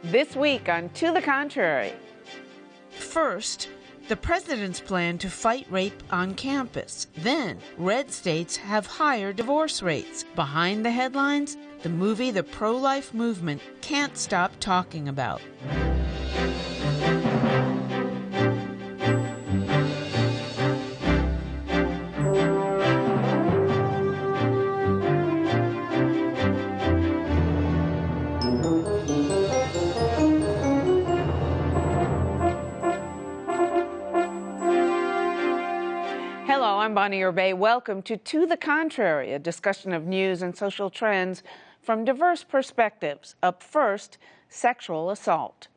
This week on To the Contrary. First, the president's plan to fight rape on campus. Then, red states have higher divorce rates. Behind the headlines, the movie the pro-life movement can't stop talking about. I'm Bonnie Urbay. Welcome to the Contrary, a discussion of news and social trends from diverse perspectives. Up first, sexual assault.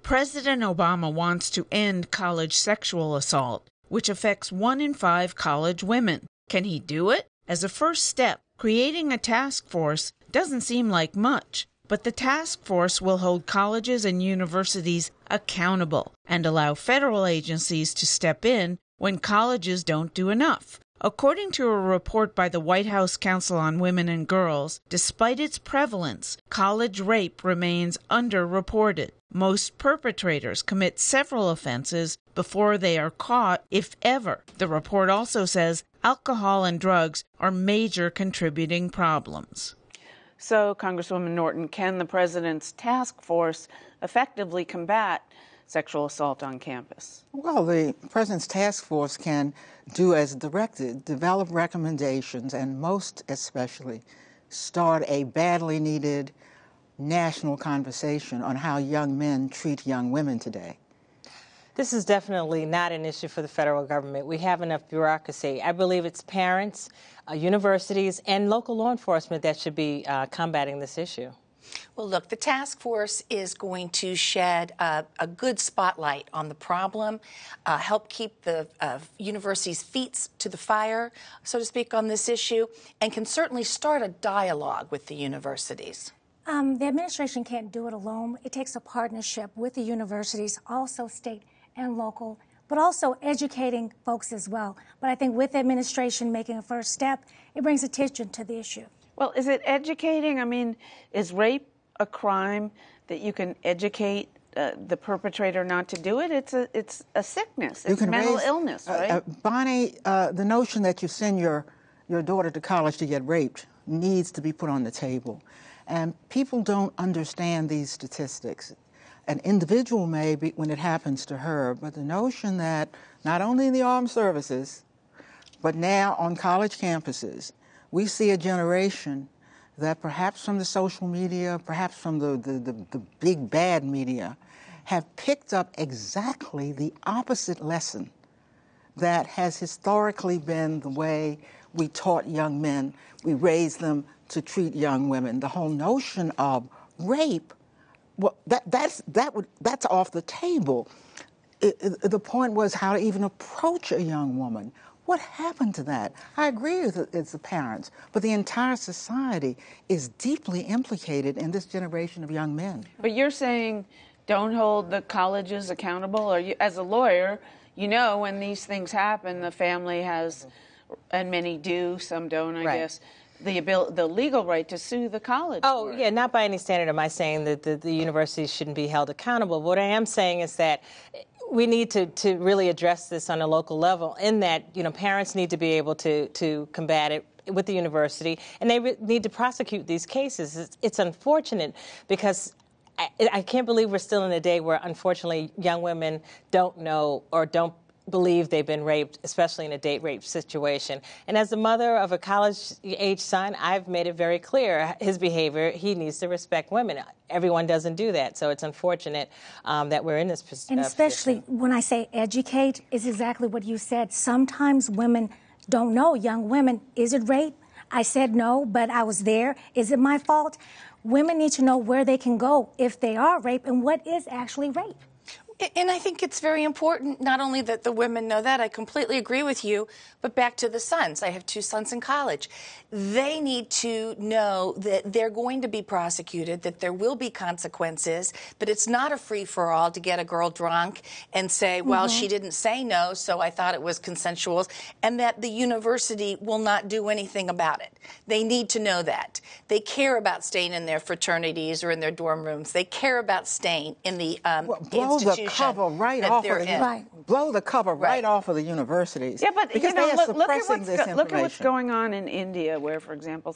President Obama wants to end college sexual assault, which affects 1 in 5 college women. Can he do it? As a first step, creating a task force doesn't seem like much, but the task force will hold colleges and universities accountable and allow federal agencies to step in when colleges don't do enough. According to a report by the White House Council on Women and Girls, despite its prevalence, college rape remains underreported. Most perpetrators commit several offenses before they are caught, if ever. The report also says alcohol and drugs are major contributing problems. So, Congresswoman Norton, can the president's task force effectively combat sexual assault on campus? Well, the president's task force can do as directed, develop recommendations, and most especially start a badly needed national conversation on how young men treat young women today. This is definitely not an issue for the federal government. We have enough bureaucracy. I believe it's parents, universities, and local law enforcement that should be combating this issue. Well, look, the task force is going to shed a good spotlight on the problem, help keep the university's feet to the fire, so to speak, on this issue, and can certainly start a dialogue with the universities. The administration can't do it alone. It takes a partnership with the universities, also state and local, but also educating folks as well. But I think with the administration making a first step, it brings attention to the issue. Well, is it educating? I mean, is rape a crime that you can educate the perpetrator not to do it? It's a sickness. It's mental illness, right? Bonnie, the notion that you send your daughter to college to get raped needs to be put on the table. And people don't understand these statistics. An individual may be when it happens to her, but the notion that not only in the armed services, but now on college campuses, we see a generation that perhaps from the social media, perhaps from the big bad media, have picked up exactly the opposite lesson that has historically been the way we taught young men. We raised them to treat young women. The whole notion of rape, well, that's off the table. The point was how to even approach a young woman. What happened to that? I agree with it's the parents, but the entire society is deeply implicated in this generation of young men. But you're saying don't hold the colleges accountable? Or you, as a lawyer, you know when these things happen, the family has, and many do, some don't, I guess, the legal right to sue the college. Oh, yeah, not by any standard am I saying that the universities shouldn't be held accountable. What I am saying is that we need to really address this on a local level in that, you know, parents need to be able to combat it with the university, and they need to prosecute these cases. It's unfortunate because I can't believe we're still in a day where, unfortunately, young women don't know or don't believe they've been raped, especially in a date rape situation. And as the mother of a college-age son, I've made it very clear his behavior, he needs to respect women. Everyone doesn't do that, so it's unfortunate that we're in this position. And especially when I say educate, is exactly what you said. Sometimes women don't know, young women, is it rape? I said no, but I was there. Is it my fault? Women need to know where they can go if they are raped and what is actually rape. And I think it's very important not only that the women know that, I completely agree with you, but back to the sons. I have 2 sons in college. They need to know that they're going to be prosecuted, that there will be consequences, but it's not a free-for-all to get a girl drunk and say, well, she didn't say no, so I thought it was consensual, and that the university will not do anything about it. They need to know that. They care about staying in their fraternities or in their dorm rooms. They care about staying in the institution. Cover right off of the, blow the cover right off of the universities. Yeah, but because look look at what's going on in India, where, for example,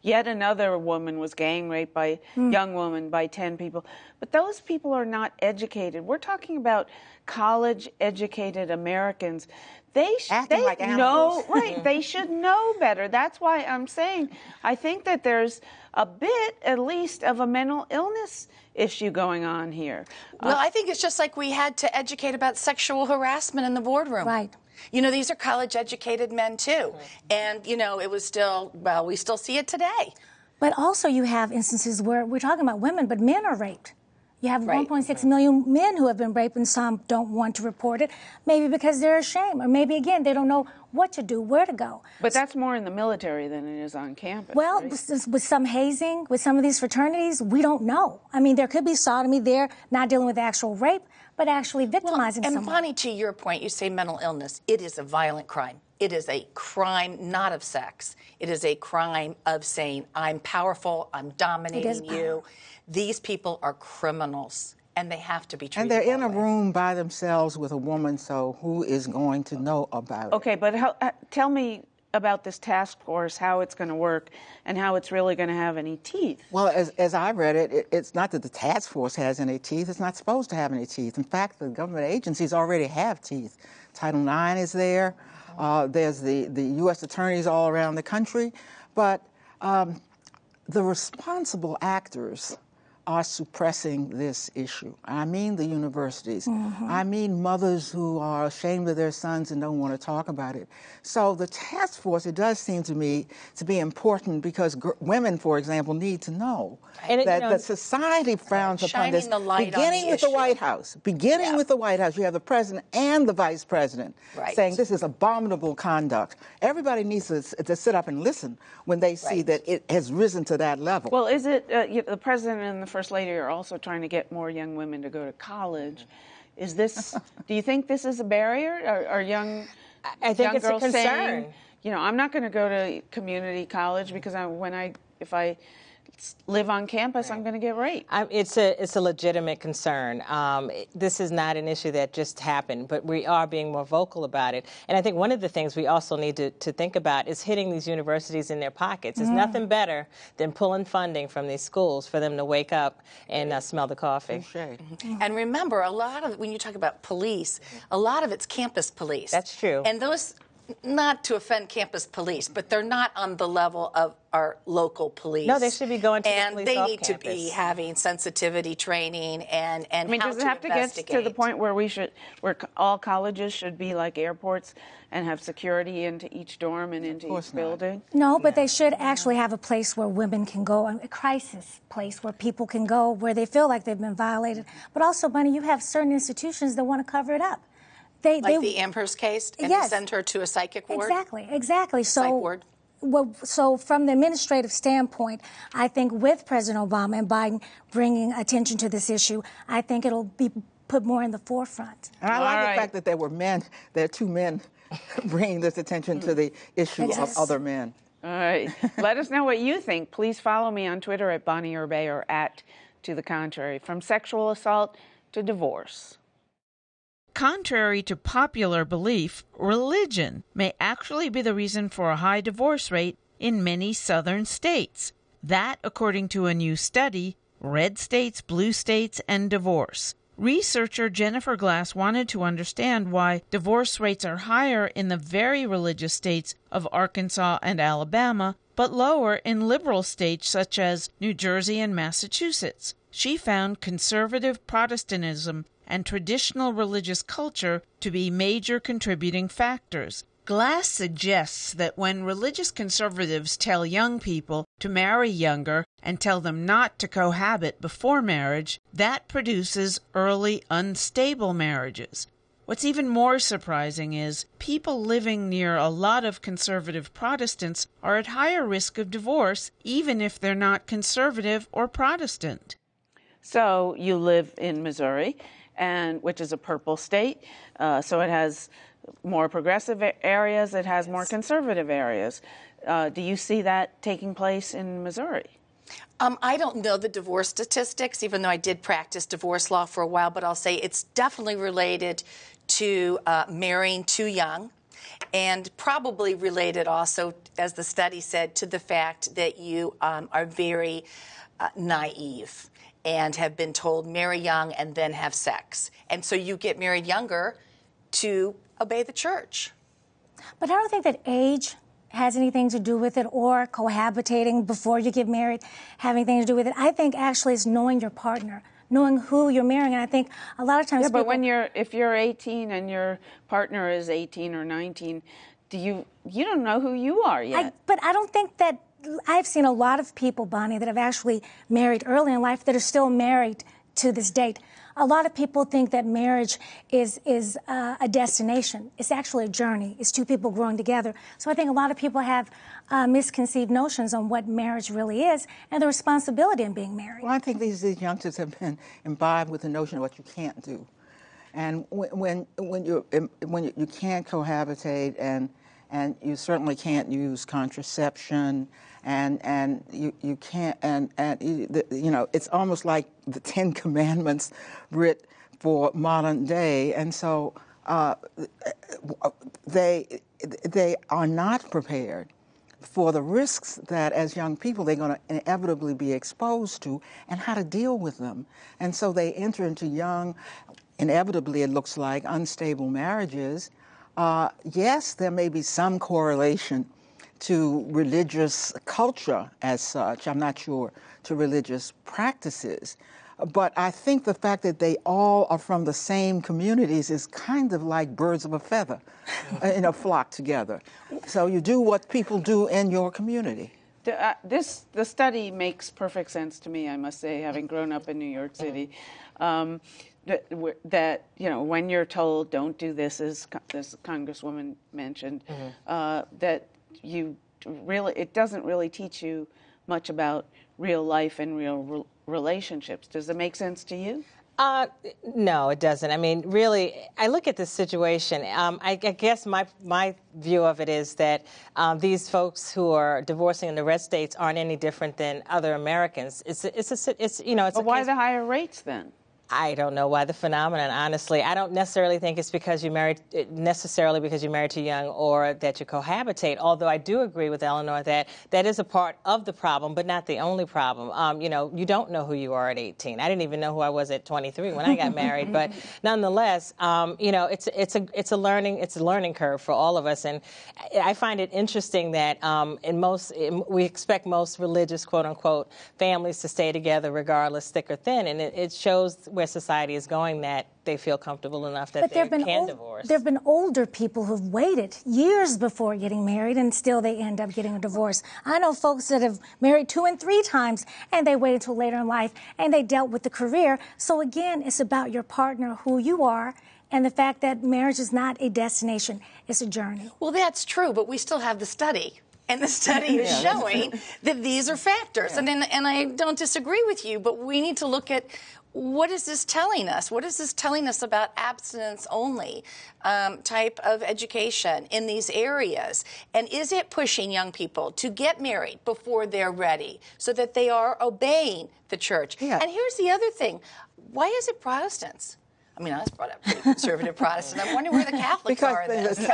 yet another woman was gang raped by young woman by 10 people. But those people are not educated. We're talking about college-educated Americans. They like animals. know, right? They should know better. That's why I'm saying I think that there's a bit, at least, of a mental illness issue going on here. Well, I think it's just like we had to educate about sexual harassment in the boardroom. Right. You know, these are college-educated men, too. And, you know, it was still, well, we still see it today. But also you have instances where we're talking about women, but men are raped. You have 1.6 million men who have been raped, and some don't want to report it, maybe because they're ashamed, or maybe, again, they don't know what to do, where to go. But that's more in the military than it is on campus. Well, right? with some hazing, with some of these fraternities, we don't know. I mean, there could be sodomy there, not dealing with actual rape, but actually victimizing someone. And Bonnie, to your point, you say mental illness. It is a violent crime. It is a crime not of sex. It is a crime of saying, I'm powerful, I'm dominating you. These people are criminals, and they have to be treated And they're in a way. room by themselves with a woman, so who is going to know about it? Okay, but tell me about this task force, how it's going to work, and how it's really going to have any teeth. Well, as I read it, it's not that the task force has any teeth. It's not supposed to have any teeth. In fact, the government agencies already have teeth. Title IX is there. There's the U.S. attorneys all around the country. But the responsible actors are suppressing this issue. I mean the universities. I mean mothers who are ashamed of their sons and don't want to talk about it. So the task force, it does seem to me to be important because women, for example, need to know that the society frowns upon this. Beginning with the White House. Beginning with the White House, you have the president and the vice president saying this is abominable conduct. Everybody needs to sit up and listen when they see that it has risen to that level. Well, is it the president and the First Lady are also trying to get more young women to go to college? Is this? Do you think this is a barrier? Are young it's girls a concern. saying, you know, I'm not going to go to community college because if I live on campus, I'm going to get raped? It's a legitimate concern. This is not an issue that just happened, but we are being more vocal about it. And I think one of the things we also need to think about is hitting these universities in their pockets. There's nothing better than pulling funding from these schools for them to wake up and smell the coffee. And remember, a lot of, when you talk about police, a lot of it's campus police. That's true. And those, not to offend campus police, but they're not on the level of our local police. No, they should be going to and the police they off need campus. to be having sensitivity training and I mean, how does it to have to get investigate. to the point where where all colleges should be like airports and have security into each dorm and into each building? No, but they should actually have a place where women can go, a crisis place where people can go where they feel like they've been violated. But also, Bunny, you have certain institutions that want to cover it up. Like the Amherst case, and they send her to a psychic ward? Exactly. Psych ward. So from the administrative standpoint, I think with President Obama and Biden bringing attention to this issue, I think it'll be put more in the forefront. And I like the fact that there are 2 men bringing this attention to the issue of other men. All right. Let us know what you think. Please follow me on Twitter at Bonnie Urbay or @To the Contrary. From sexual assault to divorce. Contrary to popular belief, religion may actually be the reason for a high divorce rate in many southern states. That, according to a new study, Red States, Blue States, and Divorce. Researcher Jennifer Glass wanted to understand why divorce rates are higher in the very religious states of Arkansas and Alabama, but lower in liberal states such as New Jersey and Massachusetts. She found conservative Protestantism and traditional religious culture to be major contributing factors. Glass suggests that when religious conservatives tell young people to marry younger and tell them not to cohabit before marriage, that produces early unstable marriages. What's even more surprising is people living near a lot of conservative Protestants are at higher risk of divorce, even if they're not conservative or Protestant. So you live in Missouri, which is a purple state, so it has more progressive areas, it has more conservative areas. Do you see that taking place in Missouri? I don't know the divorce statistics, even though I did practice divorce law for a while, but I'll say it's definitely related to marrying too young, and probably related also, as the study said, to the fact that you are very naive and have been told marry young and then have sex. And so you get married younger to obey the church. But I don't think that age has anything to do with it, or cohabitating before you get married having anything to do with it. I think actually it's knowing your partner, knowing who you're marrying. And I think a lot of times yeah, but if you're 18 and your partner is 18 or 19, you don't know who you are yet. But I don't think that I've seen a lot of people, Bonnie, that have actually married early in life that are still married to this date. A lot of people think that marriage is a destination. It's actually a journey. It's two people growing together. So I think a lot of people have misconceived notions on what marriage really is and the responsibility in being married. Well, I think these youngsters have been imbibed with the notion of what you can't do. And when you can't cohabitate, and you certainly can't use contraception, and you can't, it's almost like the Ten Commandments writ for modern day, and so they are not prepared for the risks that as young people they're going to inevitably be exposed to, and how to deal with them. And so they enter into young, inevitably it looks like, unstable marriages. Yes, there may be some correlation to religious culture as such. I'm not sure to religious practices. But I think the fact that they all are from the same communities is kind of like birds of a feather in a flock together. So you do what people do in your community. The study makes perfect sense to me, I must say, having grown up in New York City. That when you're told don't do this, as Congresswoman mentioned, that it doesn't really teach you much about real life and real relationships. Does it make sense to you? No, it doesn't. I mean, really, I look at this situation. I guess my view of it is that these folks who are divorcing in the red states aren't any different than other Americans. But why the higher rates then? I don't know why the phenomenon, honestly. I don't necessarily think it's because you're married too young or that you cohabitate, although I do agree with Eleanor that that is a part of the problem, but not the only problem. You don't know who you are at 18. I didn't even know who I was at 23 when I got married, but nonetheless, it's a learning curve for all of us, and I find it interesting that we expect most religious, quote unquote, families to stay together regardless, thick or thin, and it shows where society is going, that they feel comfortable enough that they can divorce. There have been older people who've waited years before getting married, and still they end up getting a divorce. I know folks that have married 2 and 3 times, and they waited until later in life, and they dealt with the career. So again, it's about your partner, who you are, and the fact that marriage is not a destination, it's a journey. Well, that's true, but we still have the study. And the study is showing that these are factors. Yeah. And I don't disagree with you, but we need to look at, what is this telling us? What is this telling us about abstinence-only type of education in these areas? And is it pushing young people to get married before they're ready so that they are obeying the church? Yeah. And here's the other thing. Why is it Protestants? I mean, I was brought up pretty conservative Protestant. I'm wondering where the Catholics are in this.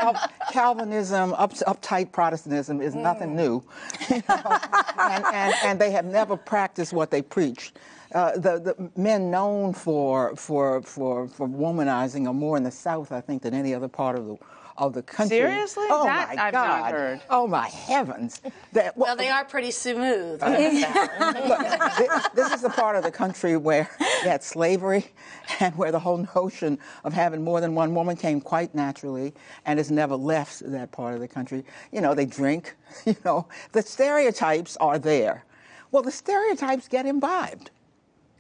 Calvinism, uptight Protestantism is nothing new, and they have never practiced what they preach. The men known for womanizing are more in the South, I think, than any other part of the country. Seriously? Oh, that my I've God. not heard. Oh, my heavens. Well, they are pretty smooth. Look, this is the part of the country where you had slavery and where the whole notion of having more than one woman came quite naturally and has never left that part of the country. You know, they drink, you know. The stereotypes are there. Well, the stereotypes get imbibed.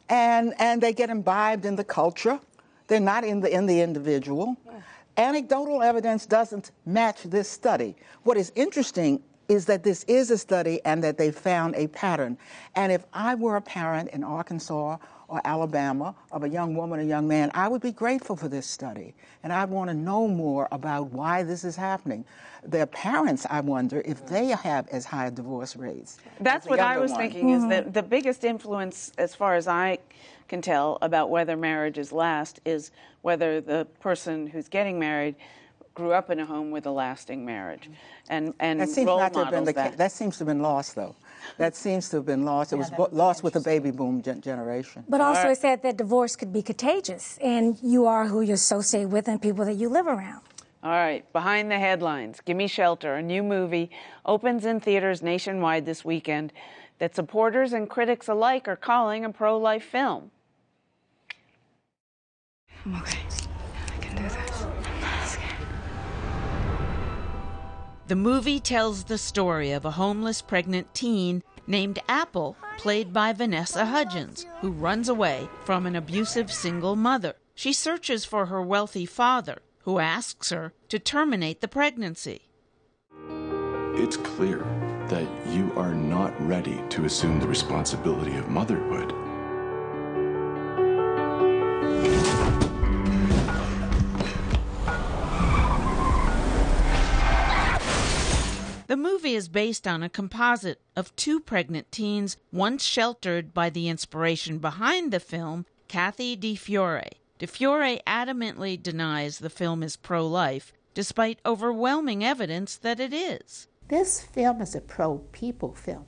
And they get imbibed in the culture. They're not in the individual. Anecdotal evidence doesn't match this study. What is interesting is that this is a study and that they found a pattern. And if I were a parent in Arkansas or Alabama of a young woman or young man, I would be grateful for this study. And I want to know more about why this is happening. Their parents, I wonder if they have as high divorce rates. That's what I was thinking, is that the biggest influence, as far as I can tell, about whether marriages last is whether the person who's getting married grew up in a home with a lasting marriage. And that seems role not to have been models the case. That seems to have been lost, though. That seems to have been lost. It was lost with the baby boom generation. But also it said that divorce could be contagious, and you are who you associate with and people that you live around. All right, behind the headlines, Gimme Shelter, a new movie, opens in theaters nationwide this weekend that supporters and critics alike are calling a pro-life film. I'm okay. I can do this. I'm not scared. The movie tells the story of a homeless pregnant teen named Apple, played by Vanessa Hudgens, who runs away from an abusive single mother. She searches for her wealthy father, who asks her to terminate the pregnancy. It's clear that you are not ready to assume the responsibility of motherhood. The movie is based on a composite of two pregnant teens once sheltered by the inspiration behind the film, Kathy DeFiore. DeFiore adamantly denies the film is pro-life, despite overwhelming evidence that it is. This film is a pro-people film.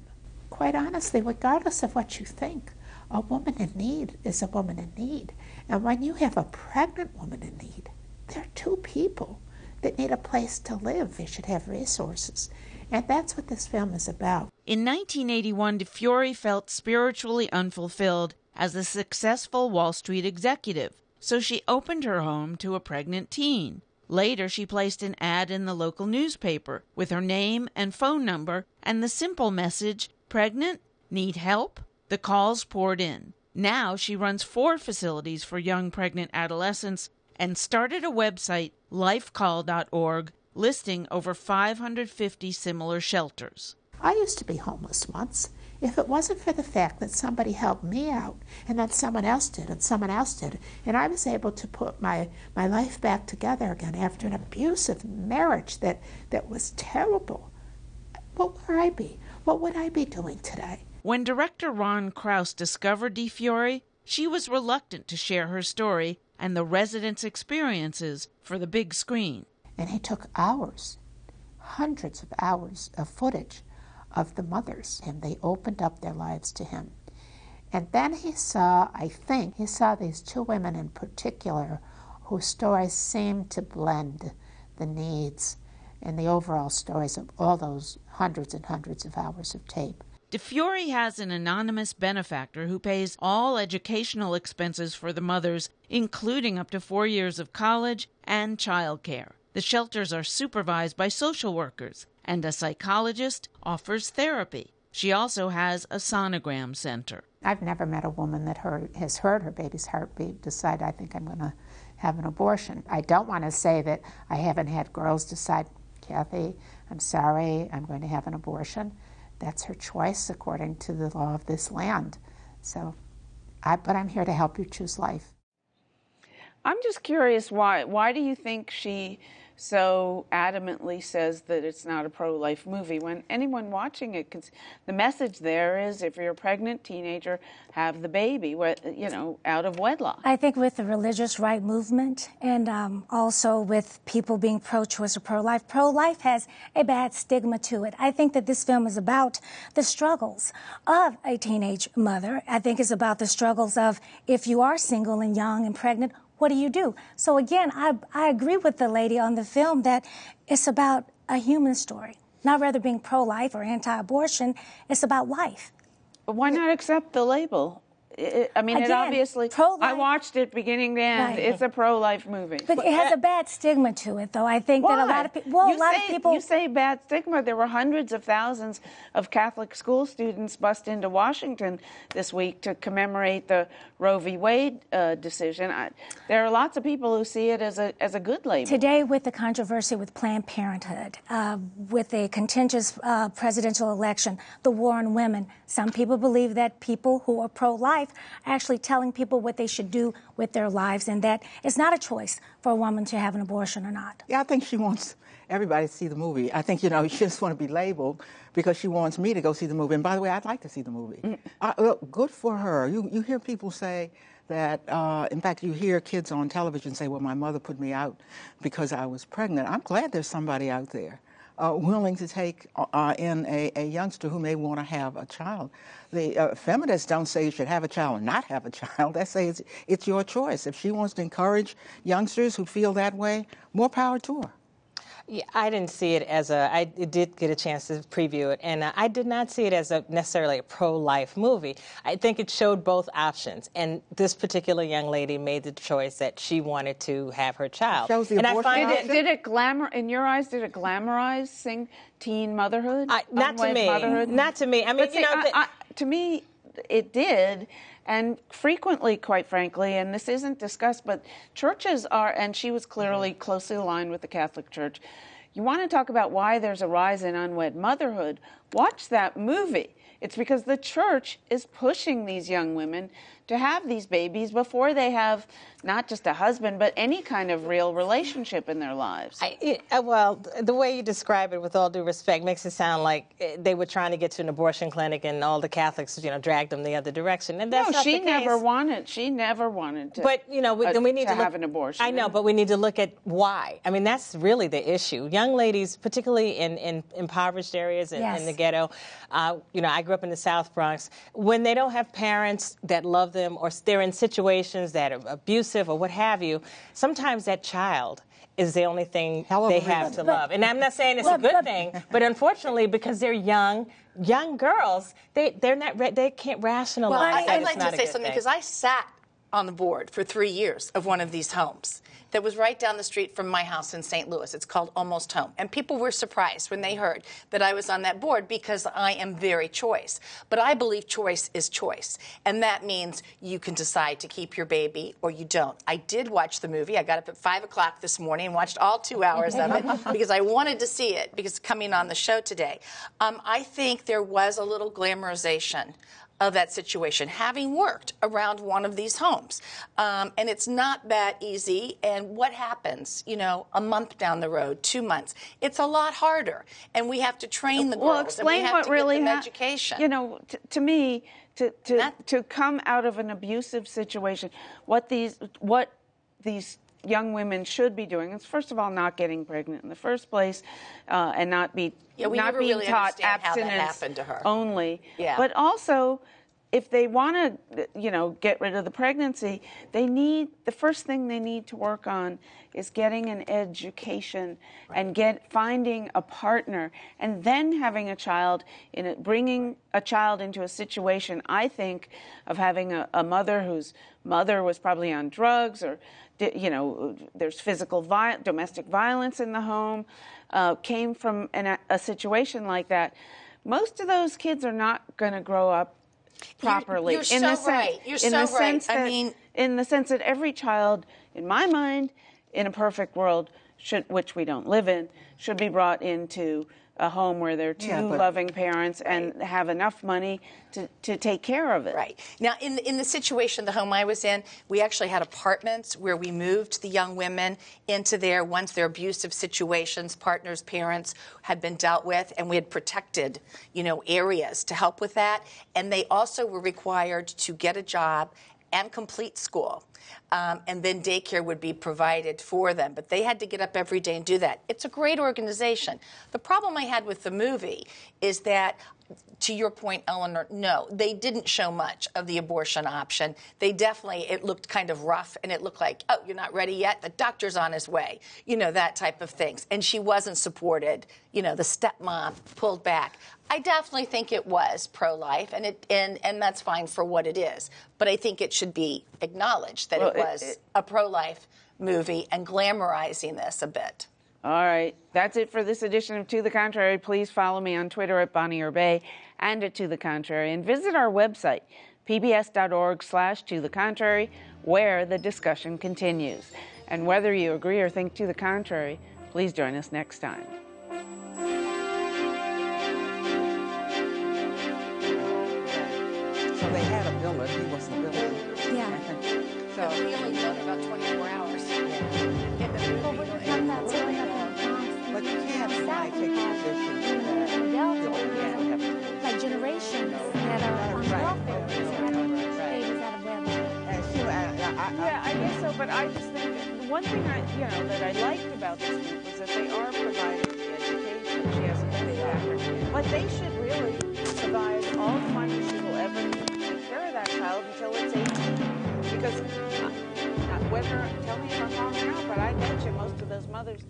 Quite honestly, regardless of what you think, a woman in need is a woman in need. And when you have a pregnant woman in need, they're two people that need a place to live. They should have resources. And that's what this film is about. In 1981, DeFiore felt spiritually unfulfilled as a successful Wall Street executive, so she opened her home to a pregnant teen. Later, she placed an ad in the local newspaper with her name and phone number and the simple message, "Pregnant? Need help?" The calls poured in. Now she runs 4 facilities for young pregnant adolescents and started a website, lifecall.org, listing over 550 similar shelters. I used to be homeless once. If it wasn't for the fact that somebody helped me out, and then someone else did, and someone else did, and I was able to put my life back together again after an abusive marriage that was terrible, what would I be? What would I be doing today? When director Ron Krauss discovered DeFiore, she was reluctant to share her story and the residents' experiences for the big screen. And he took hours, hundreds of hours of footage of the mothers, and they opened up their lives to him. And then he saw, I think, these 2 women in particular whose stories seemed to blend the needs and the overall stories of all those hundreds and hundreds of hours of tape. DeFiore has an anonymous benefactor who pays all educational expenses for the mothers, including up to 4 years of college and childcare. The shelters are supervised by social workers, and a psychologist offers therapy. She also has a sonogram center. I've never met a woman that has heard her baby's heartbeat decide, I think I'm going to have an abortion. I don't want to say that I haven't had girls decide, Kathy, I'm sorry, I'm going to have an abortion. That's her choice according to the law of this land. But I'm here to help you choose life. I'm just curious, why do you think she so adamantly says that it's not a pro-life movie when anyone watching it, the message there is if you're a pregnant teenager, have the baby, out of wedlock. I think with the religious right movement and also with people being pro-choice or pro-life has a bad stigma to it. I think that this film is about the struggles of a teenage mother. I think it's about the struggles of if you are single and young and pregnant, what do you do? So again, I agree with the lady on the film that it's about a human story, not rather being pro-life or anti-abortion. It's about life. But why not accept the label? I mean, Again, it obviously, I watched it beginning to end. Right. It's a pro-life movie. But it has a bad stigma to it, though. I think that a lot of people, You say bad stigma. There were hundreds of thousands of Catholic school students bussed into Washington this week to commemorate the Roe v. Wade decision. There are lots of people who see it as a good label. Today, with the controversy with Planned Parenthood, with the contentious presidential election, the war on women, some people believe that people who are pro-life are actually telling people what they should do with their lives, and that it's not a choice for a woman to have an abortion or not. Yeah, I think she wants everybody to see the movie. I think, she just want to be labeled because she wants me to go see the movie. And by the way, I'd like to see the movie. Look, good for her. You hear people say that, in fact, you hear kids on television say, well, my mother put me out because I was pregnant. I'm glad there's somebody out there willing to take in a youngster who may want to have a child. The feminists don't say you should have a child or not have a child. They say it's your choice. If she wants to encourage youngsters who feel that way, more power to her. Yeah, I didn't see it as I did get a chance to preview it, and I did not see it as necessarily a pro-life movie. I think it showed both options, and this particular young lady made the choice that she wanted to have her child. Shows the abortion option? Did it in your eyes, did it glamorize teen motherhood? Not to me. Motherhood? Not to me. I mean, to me, it did. And frequently, quite frankly, and this isn't discussed, but churches are, and she was clearly closely aligned with the Catholic Church. You want to talk about why there's a rise in unwed motherhood? Watch that movie. It's because the church is pushing these young women to have these babies before they have not just a husband, but any kind of real relationship in their lives. Well, the way you describe it, with all due respect, makes it sound like they were trying to get to an abortion clinic and all the Catholics, dragged them the other direction. And that's not the case. She never wanted to. But then we need to have an abortion. I know, but we need to look at why. I mean, that's really the issue. Young ladies, particularly in impoverished areas in the ghetto. I grew up in the South Bronx. When they don't have parents that love them, or they're in situations that are abusive or what have you, sometimes that child is the only thing they have to love. And I'm not saying it's a good thing, but unfortunately, because they're young girls, they can't rationalize. Well, I'd like to say something, because I sat on the board for 3 years of one of these homes that was right down the street from my house in St. Louis. It's called Almost Home. And people were surprised when they heard that I was on that board, because I am very choice. But I believe choice is choice. And that means you can decide to keep your baby or you don't. I did watch the movie. I got up at 5 o'clock this morning and watched all 2 hours of it because I wanted to see it, because it's coming on the show today. I think there was a little glamorization of that situation, having worked around one of these homes. And it's not that easy. And what happens, a month down the road, 2 months? It's a lot harder. And we have to train the girls. Well, explain and we have what to really get them education. To me, to come out of an abusive situation, what these young women should be doing is, first of all, not getting pregnant in the first place, and not being really taught abstinence how that abstinence to her. only. Yeah. But also, if they want to, get rid of the pregnancy, the first thing they need to work on is getting an education and finding a partner, and then having a child, bringing a child into a situation, I think, of having a mother whose mother was probably on drugs, or there's domestic violence in the home, came from a situation like that. Most of those kids are not going to grow up properly. You're so right. In the sense that every child, in my mind, in a perfect world, which we don't live in, should be brought into a home where there are two loving parents and have enough money to take care of it. Right. Now, in the situation, the home I was in, we actually had apartments where we moved the young women into there once their abusive situations, partners, parents, had been dealt with, and we had protected, areas to help with that. And they also were required to get a job and complete school. And then daycare would be provided for them. But they had to get up every day and do that. It's a great organization. The problem I had with the movie is that to your point, Eleanor, no, they didn't show much of the abortion option. They definitely, it looked kind of rough, and it looked like, oh, you're not ready yet? The doctor's on his way, you know, that type of things. And she wasn't supported. You know, the stepmom pulled back. I definitely think it was pro-life, and that's fine for what it is. But I think it should be acknowledged that it was a pro-life movie and glamorizing this a bit. All right. That's it for this edition of To the Contrary. Please follow me on Twitter at Bonnie or Bay and at To the Contrary. And visit our website, pbs.org/To the Contrary, where the discussion continues. And whether you agree or think to the contrary, please join us next time. So they had a villain. He was the villain. Yeah. So we only done about 24 hours. But you can't take position like generations that are on welfare, babies out of wedlock. Yeah, I guess so, but I just think the one thing that I liked about this group was that they are providing the education. She has a good background, but they should really provide all the money she will ever need to take care of that child until it's 18. Because tell me if I'm wrong now, but I bet you most of those mothers